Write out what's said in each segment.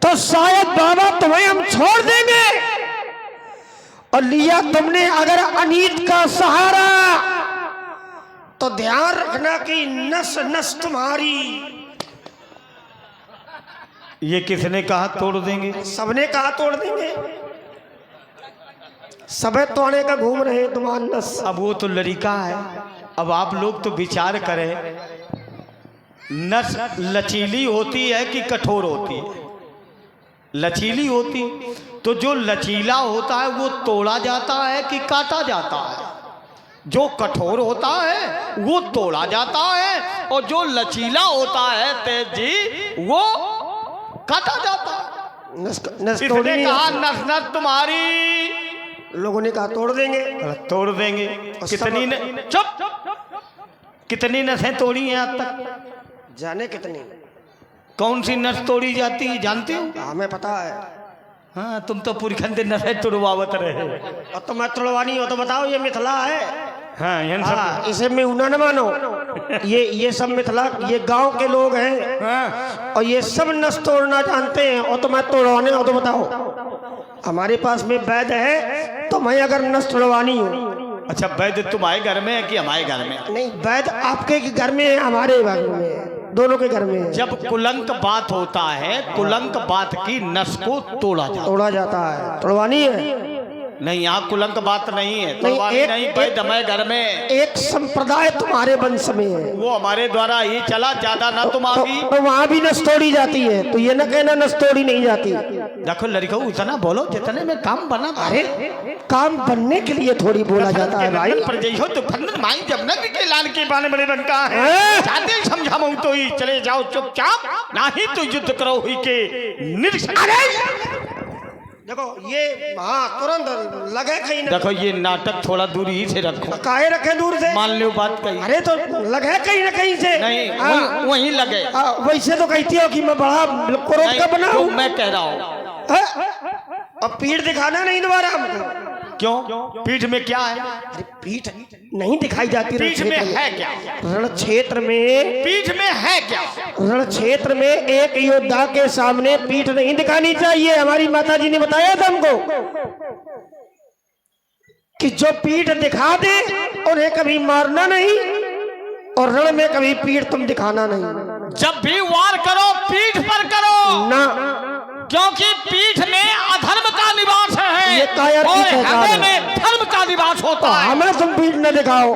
तो शायद बाबा तुम्हें हम छोड़ देंगे। और लिया तुमने अगर अनीत का सहारा तो ध्यान रखना कि नस नस तुम्हारी। ये किसने कहा तोड़ देंगे? सबने कहा तोड़ देंगे। सबे तोड़ने का घूम रहे तुम्हारा नस। अब वो तो लड़का है, अब आप लोग तो विचार करें, नस लचीली होती है कि कठोर होती है? लचीली होती, तो जो लचीला होता है वो तोड़ा जाता है कि काटा जाता है? जो कठोर होता है वो तोड़ा जाता है, और जो लचीला होता है तेज जी वो काटा जाता है। नस इसने कहा नस नस तुम्हारी, लोगों ने कहा तोड़ देंगे। तोड़ देंगे। कितनी न... चुप, कितनी नसें तोड़ी हैं आज तक? जाने कितनी। कौन सी नस तोड़ी जाती है जानते हो? हमें पता है। हाँ, तुम तो पूरी खंडे नसें तुड़वावत रहे। और तो मैं तुड़वानी हो तो बताओ, ये मिथिला है। हाँ, इसे मैं उना न मानो। ये सब मिथिला, ये गांव के लोग हैं। हाँ। और ये सब नस तोड़ना जानते हैं। और तो मैं तोड़वाने हो तो बताओ। हमारे पास में वैद्य है, तो मैं अगर नस तोड़वानी हूँ। अच्छा, वैद्य तुम्हारे घर में है कि हमारे घर में? नहीं, वैद्य आपके घर में है, हमारे घर में है, दोनों के घर में है। जब कुलंक बात होता है, कुलंक बात की नस को तोड़ा जाता है। तोड़वानी है? नहीं, यहाँ कुलंक बात नहीं है, तोड़वानी नहीं। वैद्य हमारे घर में एक संप्रदाय तुम्हारे वंश में है, वो हमारे द्वारा ही चला, ज्यादा ना तुम आगी। तो वहाँ भी नस तोड़ी जाती है, तो ये न कहना नस तोड़ी नहीं जाती। देखो लड़का, उतना बोलो जितने में काम बना। अरे काम बनने के लिए थोड़ी बोला जाता है भाई। पर जइहो तो फन्न माई जब न के लाल के बाने बड़े रंग का है, जाते समझाऊं तो ही चले जाओ चुपचाप, नहीं तो युद्ध करो हुई के निरीक्षण। देखो ये, हाँ तुरंत लगे कहीं न। देखो ये नाटक थोड़ा दूर ही से रखो। काहे रखे दूर से? मान लो बात कही। अरे तो लगे कहीं न कहीं से। नहीं, वहीं लगे। वैसे तो कहती हो कि मैं बड़ा क्रोध का बना हूँ। मैं कह रहा हूँ अब पीठ दिखाना नहीं दोबारा हमको। क्यों? पीठ में क्या है? अरे पीठ नहीं दिखाई जाती। पीठ में है क्या? रण क्षेत्र में पीठ में है क्या? रण क्षेत्र में एक योद्धा के सामने पीठ नहीं दिखानी चाहिए। हमारी माता जी ने बताया था हमको कि जो पीठ दिखा दे उन्हें कभी मारना नहीं, और रण में कभी पीठ तुम दिखाना नहीं। जब भी वार करो पीठ पर करो ना, क्योंकि पीठ में अधर्म का निवास है, ये कायर की और पहचान हृदय है। में धर्म का निवास होता है। हमें तुम पीठ न दिखाओ,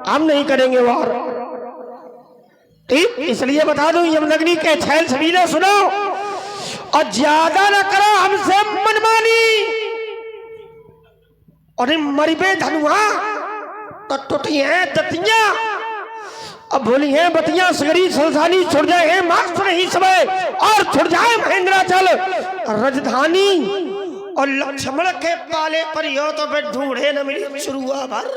हम नहीं करेंगे वार। ठीक, इसलिए बता दूं, यमनग्नि के छैल सबीने सुनो, और ज्यादा न करो हमसे मनमानी। और मरिबे धनुआ तो टूटी है दतियां, अब बोली है बतियां सगरी संसानी, छुड़ जाए है मार्क्स नहीं समय, और छुड़ जाए महेंद्राचल राजधानी। और लक्ष्मण के पाले पर यो तो फिर ढूंढे न मिली शुरुआ भर।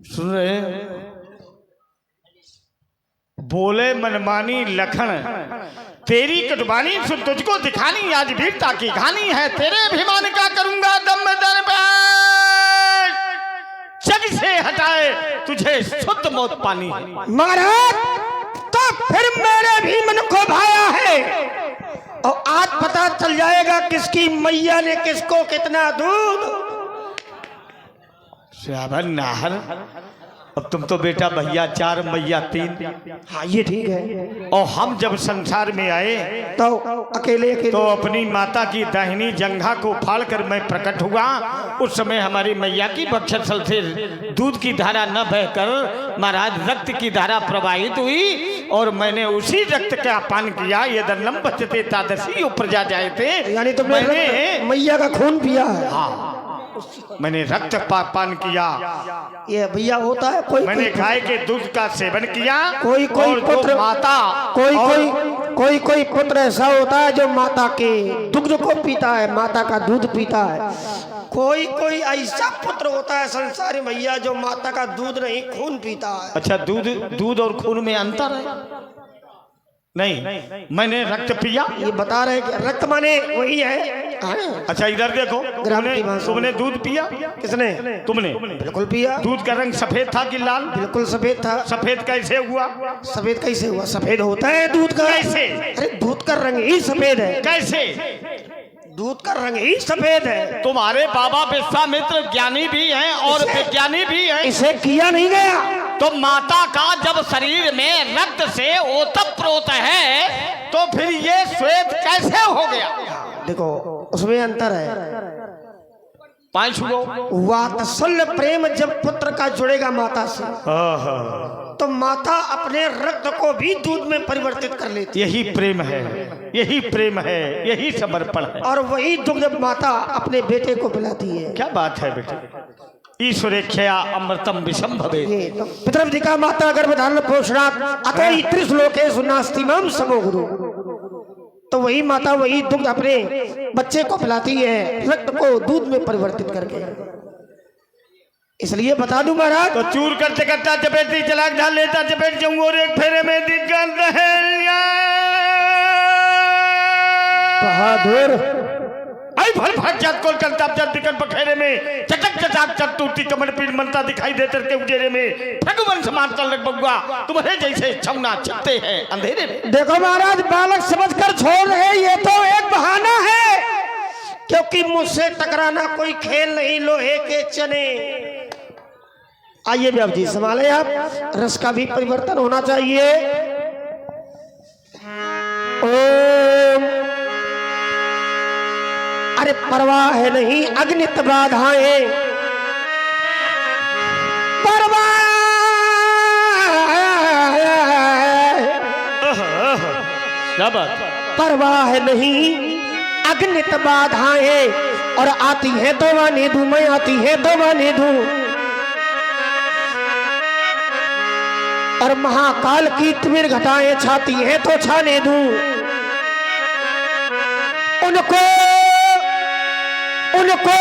सुन रहे? बोले मनमानी लखन, तेरी कटवानी सुन तुझको दिखानी, आज वीरता की कहानी है, तेरे अभिमान का करूंगा दम दर पे, जग से हटाए तुझे शुद्ध मौत पानी। महाराज तो फिर मेरे भी मन को भाया है, और आज पता चल जाएगा किसकी मैया ने किसको कितना दूध। श्रावण नाहर, अब तुम तो बेटा भैया 4 मैया 3। हाँ ये ठीक है। और हम जब संसार में आए तो अकेले तो अपनी माता की दाहिनी जंघा को फाड़कर मैं प्रकट हुआ। उस समय हमारी मैया की बक्षस्थल से दूध की धारा न बहकर महाराज रक्त की धारा प्रवाहित हुई, और मैंने उसी रक्त का पान किया। ये दन्नम बचते तादसी ऊपर जा जाए थे, यानी तुमने मैया का खून पिया है। हाँ, मैंने रक्त पान किया। ये भैया होता है कोई, मैंने गाय के दूध का सेवन किया। कोई पुत्र माता, कोई पुत्र ऐसा होता है जो माता के दुग्ध को पीता है, माता का दूध पीता है। कोई ऐसा पुत्र होता है संसारी भैया जो माता का दूध नहीं खून पीता है। अच्छा, दूध और खून में अंतर है? नहीं, मैंने रक्त पिया। ये बता रहे कि रक्त माने वही है। हाँ। अच्छा इधर देखो, तुमने दूध पिया? किसने? तुमने। बिल्कुल पिया। दूध का रंग सफेद था कि लाल? बिल्कुल सफेद था। सफेद कैसे हुआ? सफेद कैसे हुआ? सफेद होता है दूध का। कैसे? अरे दूध का रंग ही सफेद है। कैसे? दूध का रंग ही सफेद है। तुम्हारे बाबा विश्वामित्र ज्ञानी भी हैं और विज्ञानी भी हैं। इसे किया नहीं गया। तो माता का जब शरीर में रक्त से ओतप्रोत है तो फिर ये श्वेत कैसे हो गया? देखो उसमें अंतर है। पांच गो वात्सल्य प्रेम जब पुत्र का जुड़ेगा माता से, तो माता अपने रक्त को भी दूध में परिवर्तित कर लेती। यही प्रेम है, यही प्रेम है, यही समर्पण है। और वही दुग्ध माता अपने बेटे को पिलाती है। क्या बात है बेटे। ईश्वरेख्या अमृतम विषम भवे। पितृवधिका माता गर्भधारण पोषणात् अतो त्रिश्लोकेषु नास्तिमं समो गुरु। तो वही माता वही दुग्ध अपने बच्चे को पिलाती है, रक्त को दूध में परिवर्तित करके। इसलिए बता दूं महाराज। तो चूर करते करता चपेटी चला ढाल लेता, चपेट जाऊंगा और एक फेरे में दिक्कत है। बहादुर आई फल फट जात कोल करता जब दिक्कत बखेरे में चटक चटाक चट टूटी कमर पीठ मनता दिखाई देते के उजेरे में भगवान समान कर लग बगुआ तुम्हारे जैसे छौना छिपते हैं अंधेरे में। देखो महाराज, बालक समझकर छोड़ रहे, ये तो एक बहाना है, क्योंकि मुझसे टकराना कोई खेल नहीं, लोहे के चने। आइए व्याप जी संभाले आप, रस का भी परिवर्तन होना चाहिए। ओम। अरे परवाह है नहीं अग्नित बाधाएं, परवाह परवाह है नहीं अग्नित बाधाएं, और आती है तो वाने दूं मैं, आती है तो वाने दूं। और महाकाल की तिमिर घटाएं छाती है तो छाने दूं। उनको उनको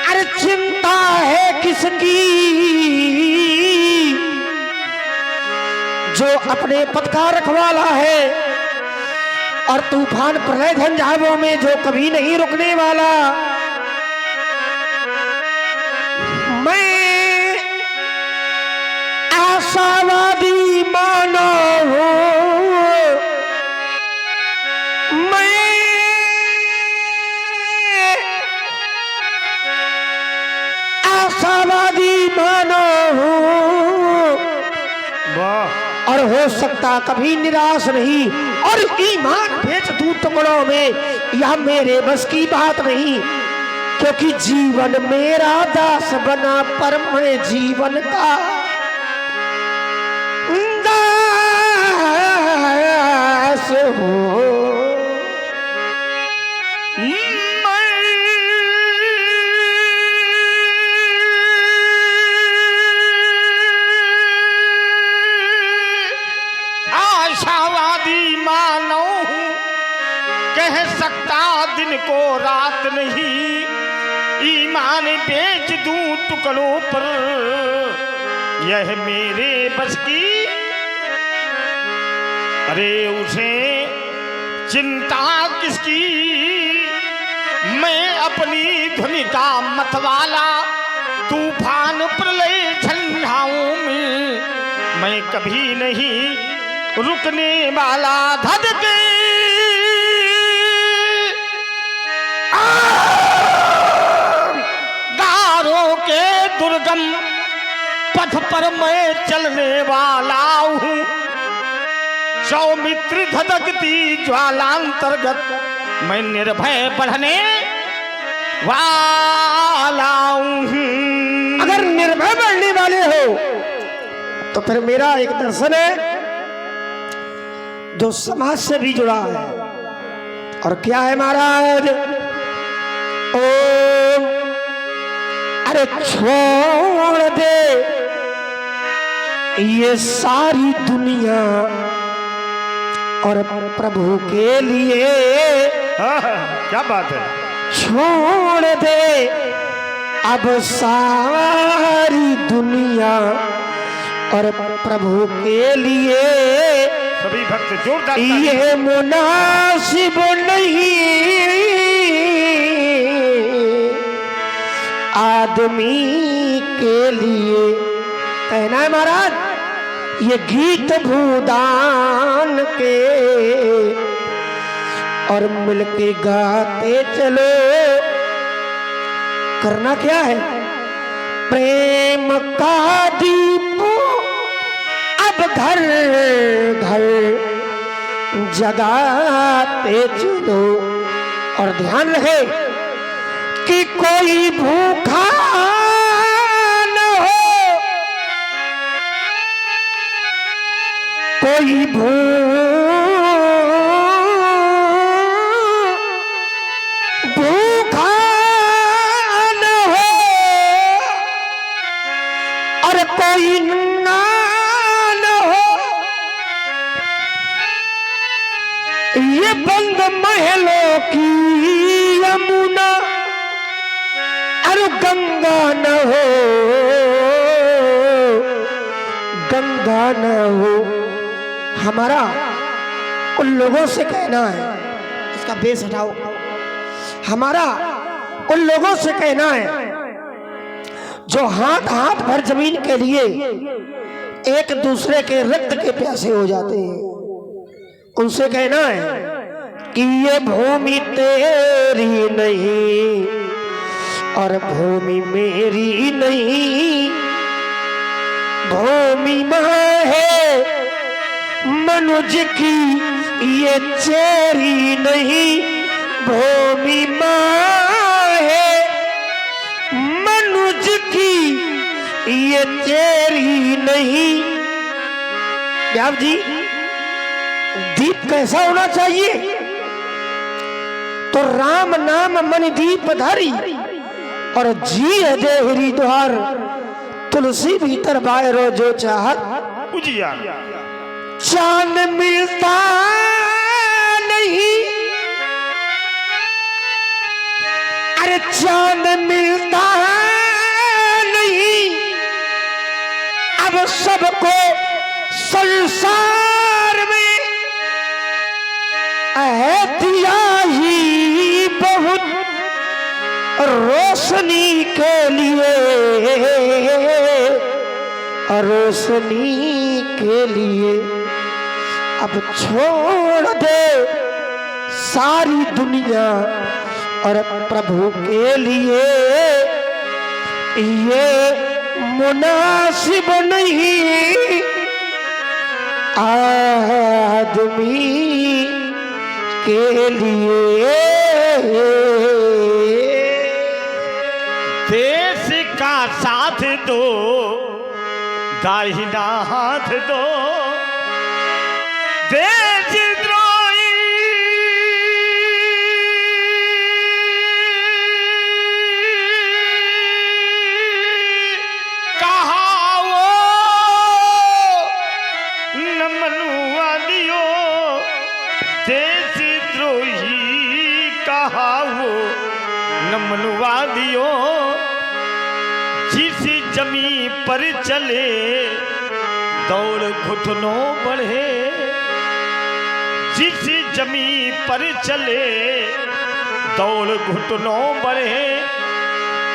अरे चिंता है किसकी, जो अपने पद का रखवाला है, और तूफान प्रलय झंझावों में जो कभी नहीं रुकने वाला। मैं आशावादी मानव हूं, मैं आशावादी मानव हूं, और हो सकता कभी निराश नहीं, और ईमान बेच दूं टुकड़ों में, यह मेरे बस की बात नहीं। क्योंकि जीवन मेरा दास बना, पर मैं जीवन का दास हूँ। आशावादी मानव हूँ, कह सकता दिन को रात नहीं, ईमान बेच दूं टुकड़ों पर, यह मेरे बस की। अरे उसे चिंता किसकी, मैं अपनी धुनी का मतवाला, तूफान प्रलय झंझाओं में मैं कभी नहीं रुकने वाला। धधके के दुर्गम पथ पर मैं चलने वाला हूँ, सौमित्र धधकती ज्वालांतर्गत मैं निर्भय बढ़ने वाला हूँ। अगर निर्भय बढ़ने वाले हो तो फिर मेरा एक दर्शन है जो समाज से भी जुड़ा है, और क्या है महाराज? ओम। अरे छोड़ दे ये सारी दुनिया और प्रभु के लिए। क्या बात है। छोड़ दे अब सारी दुनिया और प्रभु के लिए सभी भक्त जोरदार ये मुनासिब नहीं आदमी के लिए। कहना है महाराज ये गीत भूदान के और मिलके गाते चलो। करना क्या है? प्रेम का दीप अब घर घर जगाते चलो। और ध्यान रहे कि कोई भूखा न हो, कोई भूखा न हो और कोई नंगा न हो। ये बंद महलों की यमुना और गंगा न हो, गंगा न हो। हमारा उन लोगों से कहना है, इसका बेस हटाओ। हमारा उन लोगों से कहना है जो हाथ हाथ भर जमीन के लिए एक दूसरे के रक्त के प्यासे हो जाते हैं। उनसे कहना है कि ये भूमि तेरी नहीं और भूमि मेरी नहीं, भूमि माँ है मनुज की ये चेरी नहीं, भूमि माँ है मनुज की ये चेरी नहीं। व्यास जी दीप कैसा होना चाहिए? तो राम नाम मन दीप धारी और जी अजय हरिद्वार, तुलसी भीतर बायरो जो चाहत उजियार। चांद मिलता नहीं, अरे चांद मिलता नहीं, अब सबको संसार में दिया ही बहुत रोशनी के लिए, रोशनी के लिए। अब छोड़ दे सारी दुनिया और प्रभु के लिए ये मुनासिब नहीं आदमी के लिए। देश का साथ दो, दाहिना हाथ दो, देश द्रोही कहा वो न मनुवादियो, देश द्रोही कहा वो न मनुवादियो। जिस जमी पर चले दौड़ घुटनों बढ़े, जिस जमी पर चले दौड़ घुटनों बढ़े,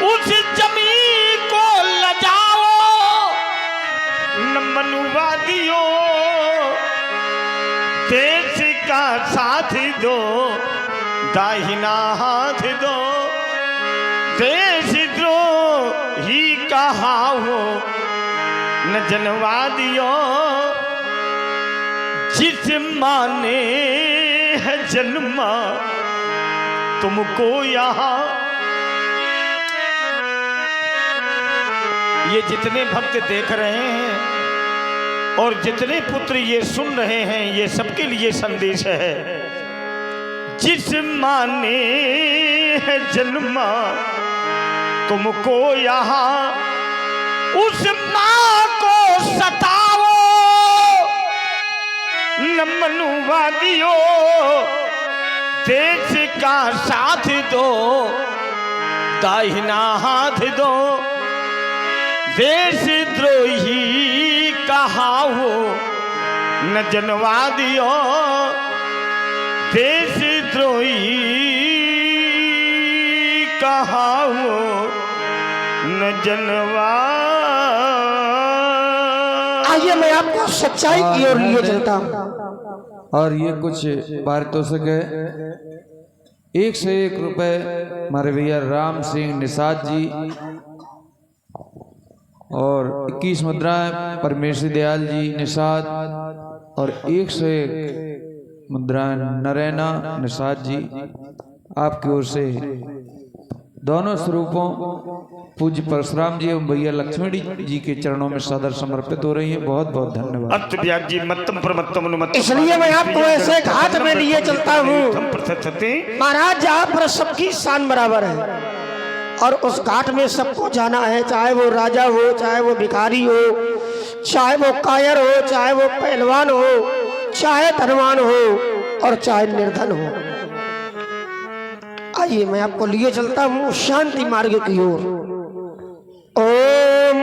उस जमी को लजाओ न मनुवादियों। देश का साथ दो, दाहिना हाथ दो, देश द्रोही कहा हो न जनवादियों। जिस माने है जन्मा तुमको यहाँ, ये जितने भक्त देख रहे हैं और जितने पुत्र ये सुन रहे हैं, ये सबके लिए संदेश है। जिस माने है जन्मा तुमको यहाँ, उस माँ को सताओ न मनुवादियों। देश का साथ दो, दाहिना हाथ दो, देश द्रोही कहा हो न जनवा दियो देश द्रोही कहा हो न जनवा। आइए मैं आपको सच्चाई की ओर लिए चलता हूँ। और ये कुछ पारितोषिक है। 1 से 1 रुपए हमारे भैया राम सिंह निषाद जी, और 21 मुद्राएं परमेश्वरी दयाल जी निषाद, और 1 से 1 मुद्राएं नरैना निषाद जी आपकी ओर से दोनों स्वरूपों पूज्य परशुराम जी एवं भैया लक्ष्मण जी के चरणों में सदर समर्पित हो रही है। बहुत बहुत धन्यवाद। अत्यव्याग जी मत्तम प्रमत्तम अनुमत्तम। इसलिए मैं आपको ऐसे घाट में लिए चलता हूँ महाराज जहाँ पर सबकी शान बराबर है, और उस घाट में सबको जाना है, चाहे वो राजा हो, चाहे वो भिखारी हो, चाहे वो कायर हो, चाहे वो पहलवान हो, चाहे धनवान हो, और चाहे निर्धन हो। आइए मैं आपको लिए चलता हूँ शांति मार्ग की ओर। ओम।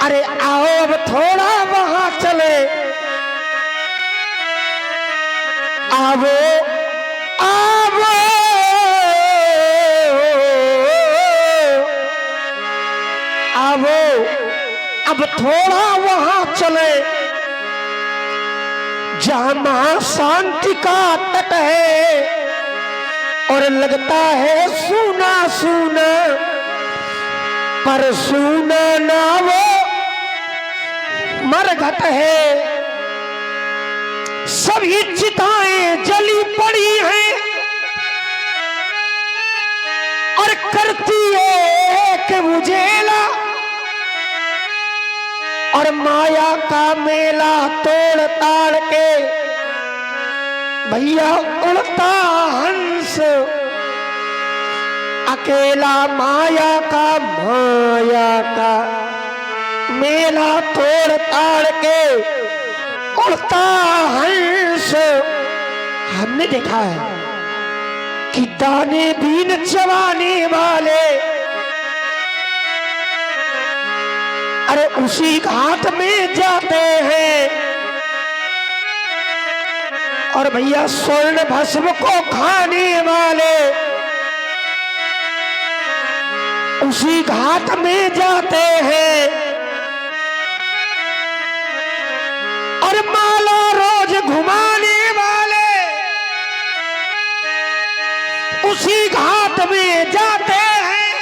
अरे आओ अब थोड़ा वहां चले, आवो आवो आवो, अब थोड़ा वहां चले जहां महा शांति का तट है, और लगता है सूना सूना, पर सूना ना वो मरघट है। सभी चिताएं जली पड़ी हैं और करती है कि उजेला, और माया का मेला तोड़ ताड़ के भैया उड़ता हंस अकेला, माया का मेला तोड़ ताड़ के उड़ता हंस। हमने देखा है कि दाने बीन चबाने वाले अरे उसी घाट में जाते हैं, और भैया स्वर्ण भस्म को खाने वाले उसी घाट में जाते हैं, और माला रोज घुमाने वाले उसी घाट में जाते हैं,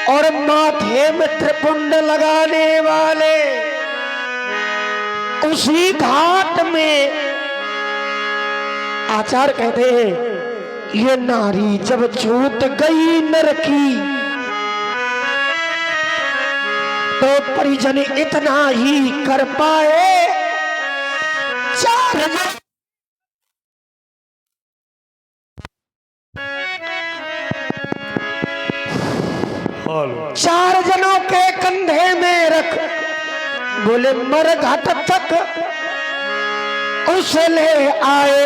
और माथे में त्रिपुंड लगाने वाले उसी घाट में। आचार्य कहते हैं ये नारी जब छूट गई नर की, तो परिजन इतना ही कर पाए, 4 जनों के कंधे में रख बोले मर घाट तक उसे ले आए।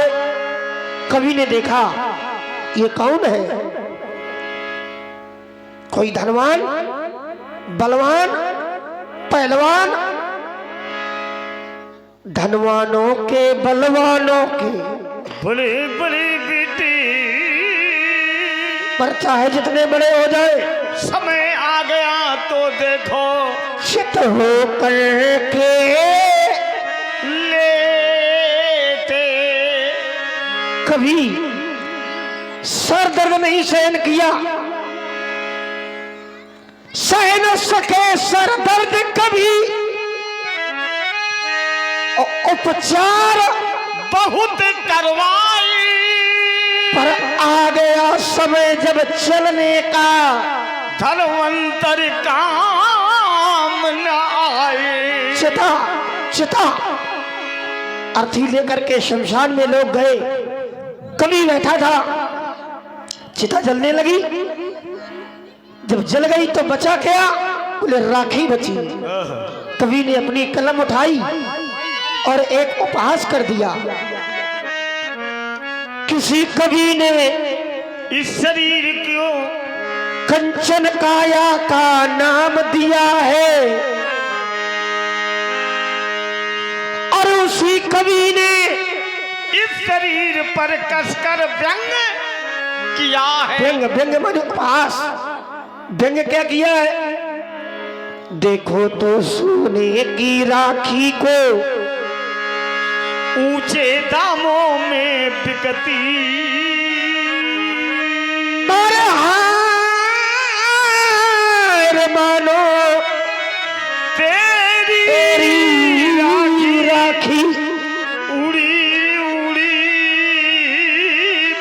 कवि ने देखा ये कौन है, कोई धनवान बलवान पहलवान, धनवानों के बलवानों के बड़ी बड़ी बेटी, पर चाहे जितने बड़े हो जाए समय आ गया तो देखो चित हो करके लेते। कभी सर दर्द नहीं सहन किया, सह न सके सर दर्द कभी, उपचार बहुत करवाई, पर आ गया समय जब चलने का, धनवंतर काम न आए। चिता अर्थी लेकर के शमशान में लोग गए, कभी बैठा था, चिता जलने लगी, जब जल गई तो बचा क्या, बोले राखी बची। कवि ने अपनी कलम उठाई और एक उपहास कर दिया। किसी कवि ने इस शरीर को कंचन काया का नाम दिया है, और उसी कवि ने इस शरीर पर कसकर व्यंग किया है। व्यंग, व्यंग माने उपहास। व्यंग क्या किया है? देखो तो सोने की राखी को ऊंचे दामों में बिकती, पर हार मानो तेरी राखी उड़ी उड़ी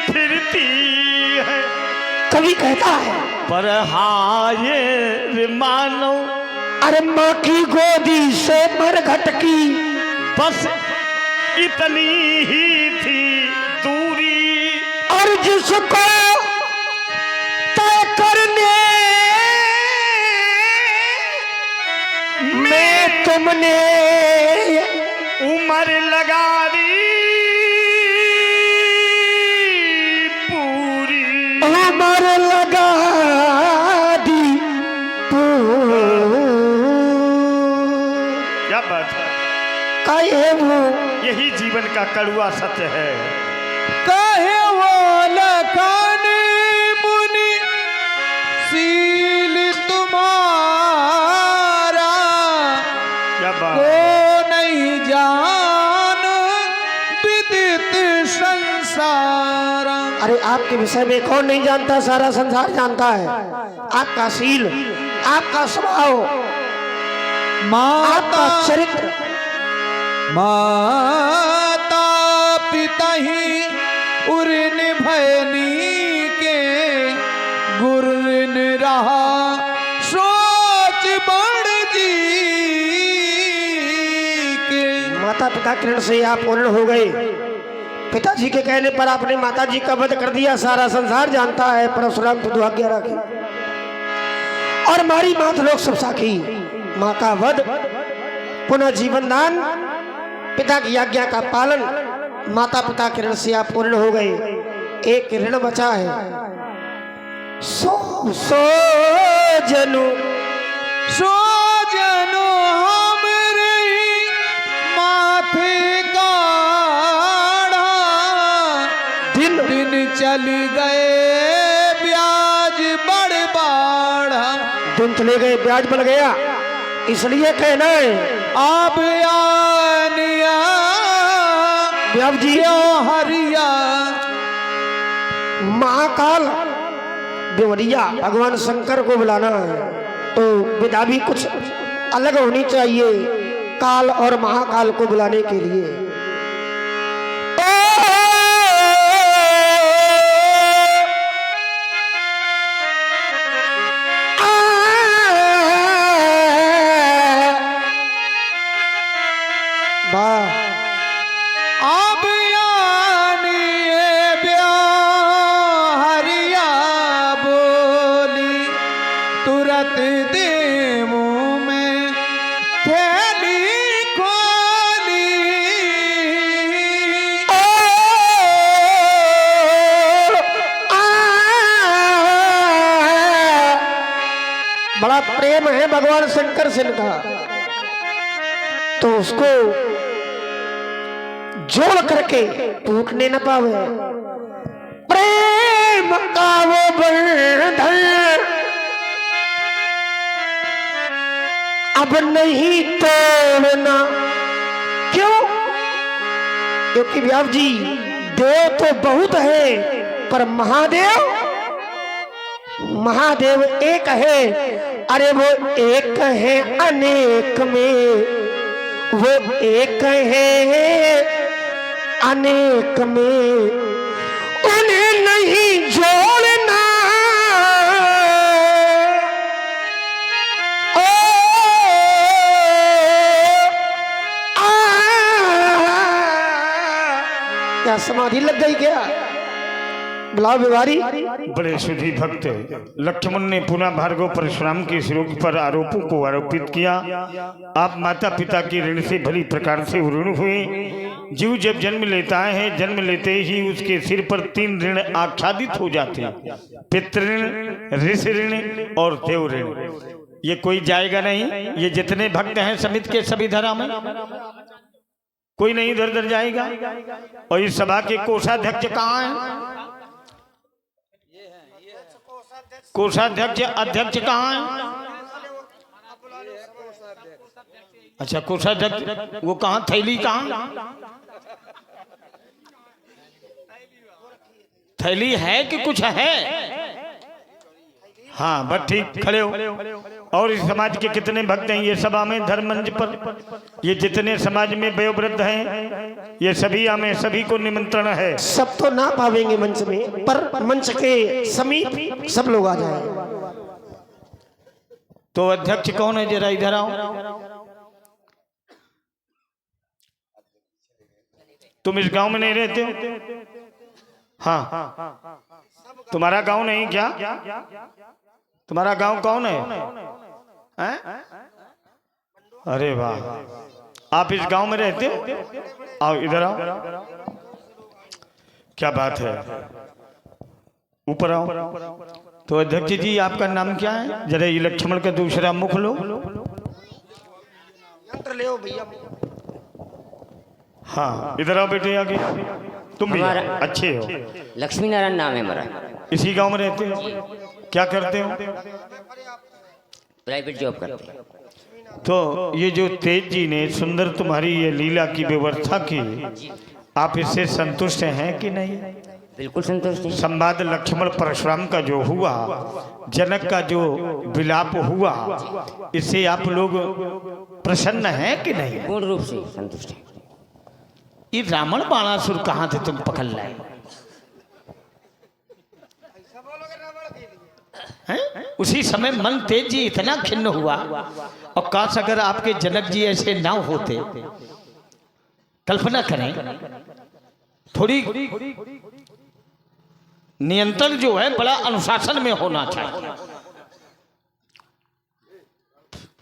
फिरती है। कवि कहता है पर हाय मानो अरे माँ की गोदी से मरघट की बस इतनी ही थी दूरी, और जिसको तय करने में तुमने उम्र लगा दी पूरी। उम्र लगा दी क्या बात है, कहे वो यही जीवन का कड़वा सत्य है। कहे वो लखान मुनि सील तुम्हारा, क्या बात, को नहीं जान विदित संसार। अरे आपके विषय में कौन नहीं जानता? सारा संसार जानता है। आपका शील, आपका स्वभाव, आपका चरित्र। माता पिता ही उर्न भयनी के गुरुन रहा सोच बड़ जी के। माता पिता किरण से आप पूर्ण हो गए। पिताजी के कहने पर आपने माताजी का वध कर दिया। सारा संसार जानता है। परशुराम तो दुआज्ञा रखी और मारी मात लोक सब साखी। माँ का वध, पुनः जीवन दान, पिता की आज्ञा का पालन। माता पिता के ऋण से आप पूर्ण हो गए। एक ऋण बचा है, सो जनु हमरे माथे काढ़ा, दिन दिन चल गए ब्याज बड़ बाढ़ा। दिन चले गए, ब्याज बढ़ गया। इसलिए कहना है आप आनिया व्याप जी, हरिया महाकाल देवरिया भगवान शंकर को बुलाना है तो विधा भी कुछ अलग होनी चाहिए काल और महाकाल को बुलाने के लिए। अब यानिए हरिया बोली तुरत दे मुँह में थैली खोली। बड़ा प्रेम है भगवान शंकर से इनका, तो उसको जोड़ करके टूटने न पावे। प्रेम का वो बंधन अब नहीं तोड़ना। क्यों? क्योंकि व्यास जी, देव तो बहुत है पर महादेव एक है। अरे वो एक है अनेक में, वो एक है अनेक में, उन्हें नहीं जोड़ना। ओ क्या समाधि लग गई क्या? बुलाओ बिवारी। बड़े शुद्धि भक्त लक्ष्मण ने पुनः भार्गव परशुराम के सिरों पर आरोपों को आरोपित किया। आप माता पिता की ऋण से भली प्रकार से ऋण हुए। जीव जब जन्म लेता है, जन्म लेते ही उसके सिर पर 3 ऋण आच्छादित हो जाते हैं, पितृण, ऋषि ऋण और देव ऋण। ये कोई जाएगा नहीं। ये जितने भक्त हैं समित के सभी धरा में कोई नहीं इधर उधर जाएगा। और इस सभा के कोषाध्यक्ष कहाँ है? कोषाध्यक्ष अध्यक्ष कहाँ है? अच्छा कोषाध्यक्ष वो कहाँ? थैली कहाँ? थैली है कि कुछ है? हाँ बस ठीक, खड़े हो। और इस समाज के कितने भक्त हैं ये सभा में, धर्म मंच पर? ये जितने समाज में वयोवृद्ध हैं ये सभी हमें, सभी को निमंत्रण है। सब तो ना पावेंगे मंच में, पर मंच के समीप सब लोग आ जाए। तो अध्यक्ष कौन है? जरा इधर आओ। तुम इस गांव में नहीं रहते हो? हाँ, तुम्हारा गांव नहीं क्या? तुम्हारा गांव कौन है? हैं? अरे वाह, आप इस गांव में रहते हो? आओ इधर आओ। क्या बात है, ऊपर आओ। तो अध्यक्ष जी आपका नाम क्या है? जरा ये लक्ष्मण का दूसरा मुख लो। यंत्र ले भैया। हाँ इधर आओ बेटे आगे। तुम भी अच्छे हो? लक्ष्मी नारायण नाम है हमारा। इसी गांव में रहते हो? क्या करते हो? प्राइवेट जॉब करते हैं। तो ये जो तेज जी ने सुंदर तुम्हारी ये लीला की व्यवस्था की, आप इससे संतुष्ट हैं कि नहीं? बिल्कुल संतुष्ट हैं। संवाद लक्ष्मण परशुराम का जो हुआ, जनक का जो विलाप हुआ, इससे आप लोग प्रसन्न हैं कि नहीं? पूर्ण रूप से संतुष्ट हैं। ये रावण बाणासुर कहाँ थे तुम पकड़ लाए हैं? उसी समय मन तेज जी इतना खिन्न हुआ, और काश अगर आपके जनक जी ऐसे ना होते। कल्पना करें, थोड़ी नियंत्रण जो है बड़ा अनुशासन में होना चाहिए।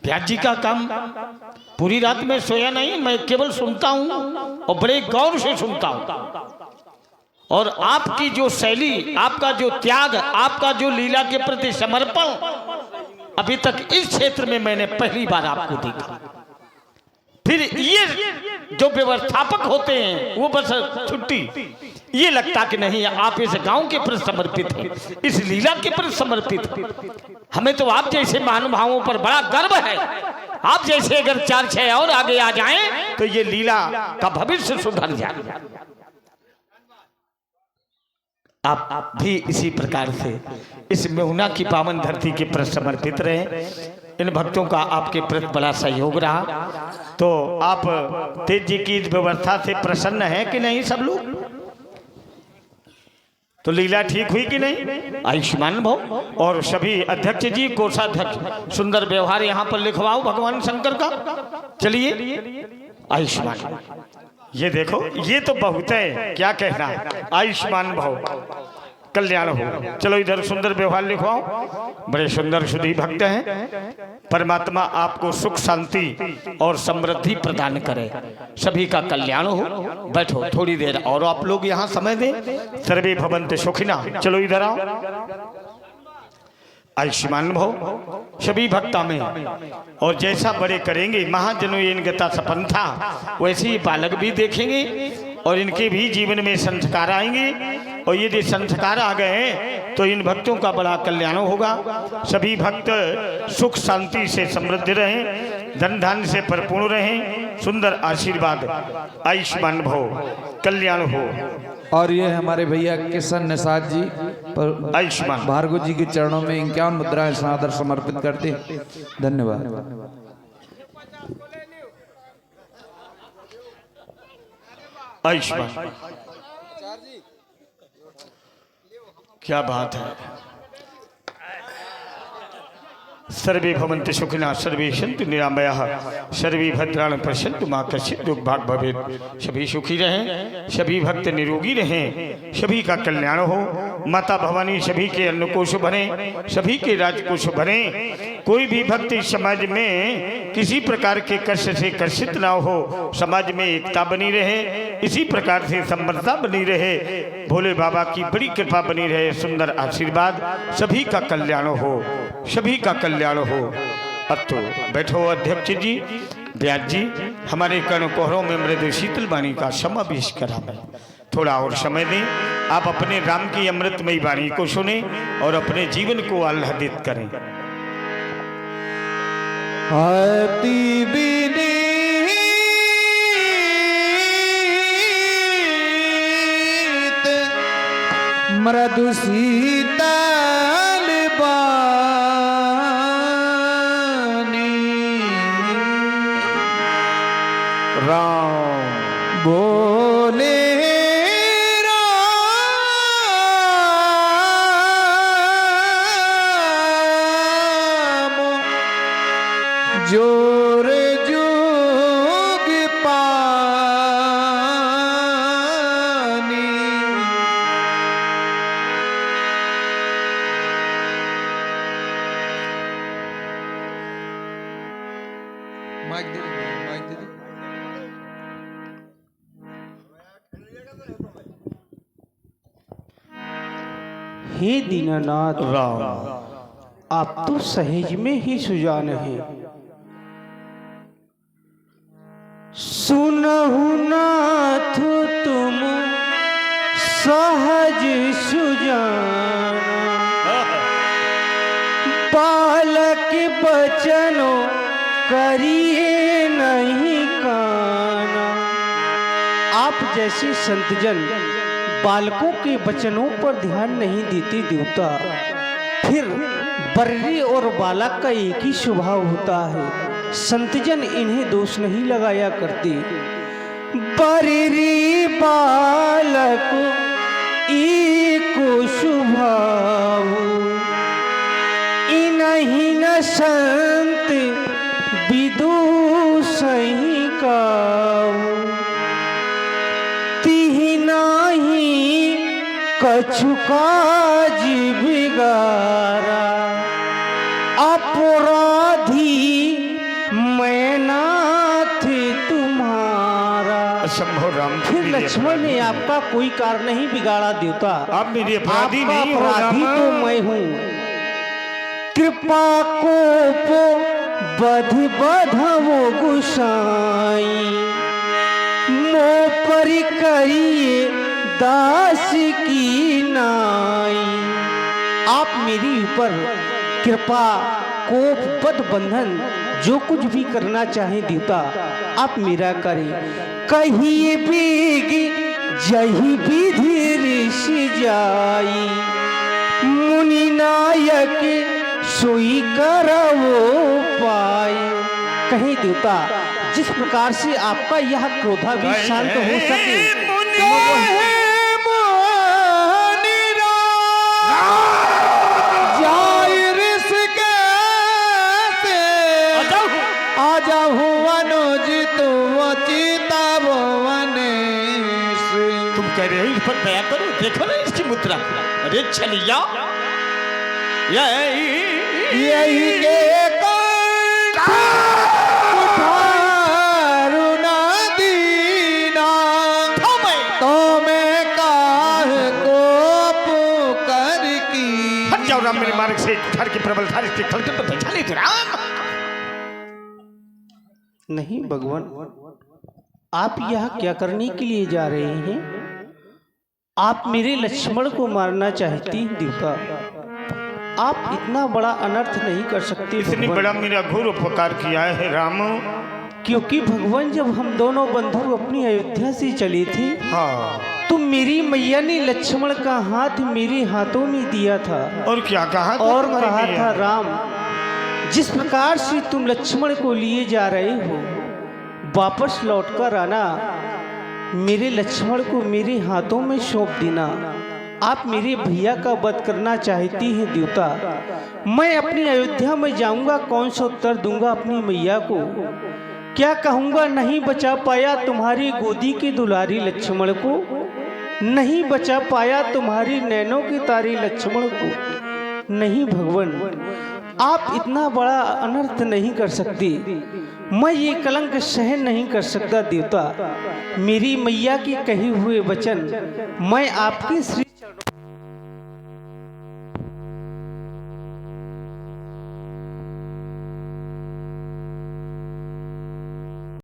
व्यास जी का काम, पूरी रात में सोया नहीं, मैं केवल सुनता हूं और बड़े गौर से सुनता हूं। और आपकी जो शैली, आपका जो त्याग, आपका जो लीला के प्रति समर्पण, अभी तक इस क्षेत्र में मैंने पहली बार आपको देखा। फिर ये जो व्यवस्थापक होते हैं वो बस छुट्टी, ये लगता कि नहीं आप इस गांव के प्रति समर्पित हैं, इस लीला के प्रति समर्पित हैं। हमें तो आप जैसे महानुभावों पर बड़ा गर्व है। आप जैसे अगर 4-6 और आगे आ जाएं तो ये लीला का भविष्य सुधर जाए। आप भी इसी प्रकार से इस मेहुना की पावन धरती के प्रति समर्पित रहे। इन भक्तों का आपके प्रति बड़ा सहयोग रहा। तो आप तेज जी की इस व्यवस्था से प्रसन्न हैं कि नहीं सब लोग? तो लीला ठीक हुई कि नहीं? आयुष्मान भव। और सभी अध्यक्ष जी, कोषाध्यक्ष, सुंदर व्यवहार यहाँ पर लिखवाओ भगवान शंकर का। चलिए आयुष्मान। ये देखो, ये तो बहुत है, क्या कहना है? आयुष्मान भव, कल्याण हो। चलो इधर सुंदर व्यवहार लिखवाओ। बड़े सुंदर शुद्धि भक्त हैं। परमात्मा आपको सुख, शांति और समृद्धि प्रदान करे, सभी का कल्याण हो। बैठो थोड़ी देर और आप लोग यहाँ समय दें। सर्वे भवन्तु सुखिनः। चलो इधर आओ। आयुष्मान भव सभी भक्ता में। और जैसा बड़े करेंगे महाजनों इनगता सपंथा, वैसे ही बालक भी देखेंगे और इनके भी जीवन में संस्कार आएंगे। और यदि संस्कार आ गए तो इन भक्तों का बड़ा कल्याण होगा। सभी भक्त सुख शांति से समृद्ध रहें, धन धान्य से परिपूर्ण रहें। सुंदर आशीर्वाद। आयुष्मान भव, कल्याण हो। और ये हमारे भैया किशन निषाद जी पर आयुष्मान भार्गव जी के चरणों में 51 मुद्राएं सादर समर्पित करते हैं। धन्यवाद। आयुष्मान, क्या बात है। सर्वे भवन्तु सुखिनः, सर्वे सन्तु निरामयाः, सर्वे भद्राणि पश्यन्तु मा कश्चित् दुर्भाग् भवेत्। सभी सुखी रहें, सभी भक्त निरोगी रहें, सभी का कल्याण हो। माता भवानी सभी के अन्नकोश भरें, सभी के राजकोष भरें। कोई भी भक्त इस समाज में किसी प्रकार के कष्ट से कष्टित ना हो, समाज में एकता बनी रहे, इसी प्रकार से समृद्धता बनी रहे। भोले बाबा की बड़ी कृपा बनी रहे। सुंदर आशीर्वाद। सभी का कल्याण हो, सभी का कल्याण हो। अब तो बैठो अध्यक्ष जी, व्यास जी हमारे कर्ण कोहरों में मृदु शीतल वाणी का समावेश करा है। थोड़ा और समय दें, आप अपने राम की अमृतमयी वाणी को सुने और अपने जीवन को आह्लादित करें। अति विनीत मृदु शीतल वाणी राम बोले राम जोर जोग पानी। माइक दे माइक दे। हे दीनानाथ, राम आप तो सहज में ही सुजान हैं। सुनहु नाथ तुम सहज सुजान, बालक बचनो करिए नहीं काना। आप जैसे संतजन बालकों के वचनों पर ध्यान नहीं देते देवता। फिर बर्री और बालक का एक ही स्वभाव होता है, संतजन इन्हें दोष नहीं लगाया करते। बर्री बालक एको स्वभाव, इन्हीं न संत विदु सही काऊ। कछु काज बिगारा, अपराधी मैं नाथ तुम्हारा। असंभव राम। फिर लक्ष्मण ने आपका कोई कार्य नहीं बिगाड़ा देवता। आप मेरे अपराधी आपका नहीं हो अपराधी राम। तो मैं हूँ। कृपा कोप बध बधवो गुसाई, मो पर करिए दास की नाई। आप मेरी ऊपर कृपा कोप पद बंधन जो कुछ भी करना चाहे देवता आप मेरा करें। कहिए बेग जही विधि ऋषि जाई, मुनि नायक सोई करवो पाई। कहीं देवता जिस प्रकार से आपका यह क्रोधा भी शांत हो सके, तुम कह रहे हो इस पर दया करो, देखो ना इसकी मुद्रा। अरे छलिया यही के राम मेरे मार्ग से घर की प्रबल धारित के खलकट पर छली तो राम। नहीं भगवान, आप यह क्या करने के लिए जा रहे हैं? आप मेरे लक्ष्मण को मारना चाहती हैं देवता। आप इतना बड़ा अनर्थ नहीं कर सकते इतनी बड़ा मेरा घोर उपकार किया है राम। क्योंकि भगवान जब हम दोनों बंधु अपनी अयोध्या से चले थे, हाँ, तो मेरी मैया ने लक्ष्मण का हाथ मेरे हाथों में दिया था और क्या कहा था? और कहा था राम, जिस प्रकार से तुम लक्ष्मण को लिए जा रहे हो, वापस लौटकर आना, मेरे लक्ष्मण को मेरे हाथों में सौंप देना। आप मेरे भैया का वध करना चाहती हैं देवता। मैं अपनी अयोध्या में जाऊंगा, कौन सा उत्तर दूंगा अपनी मैया को? क्या कहूंगा? नहीं बचा पाया तुम्हारी गोदी के दुलारी लक्ष्मण को, नहीं बचा पाया तुम्हारी नैनों के तारे लक्ष्मण को। नहीं भगवान, आप इतना बड़ा अनर्थ नहीं कर सकते। मैं ये कलंक सहन नहीं कर सकता देवता। मेरी मैया के कहे हुए वचन मैं आपके श्री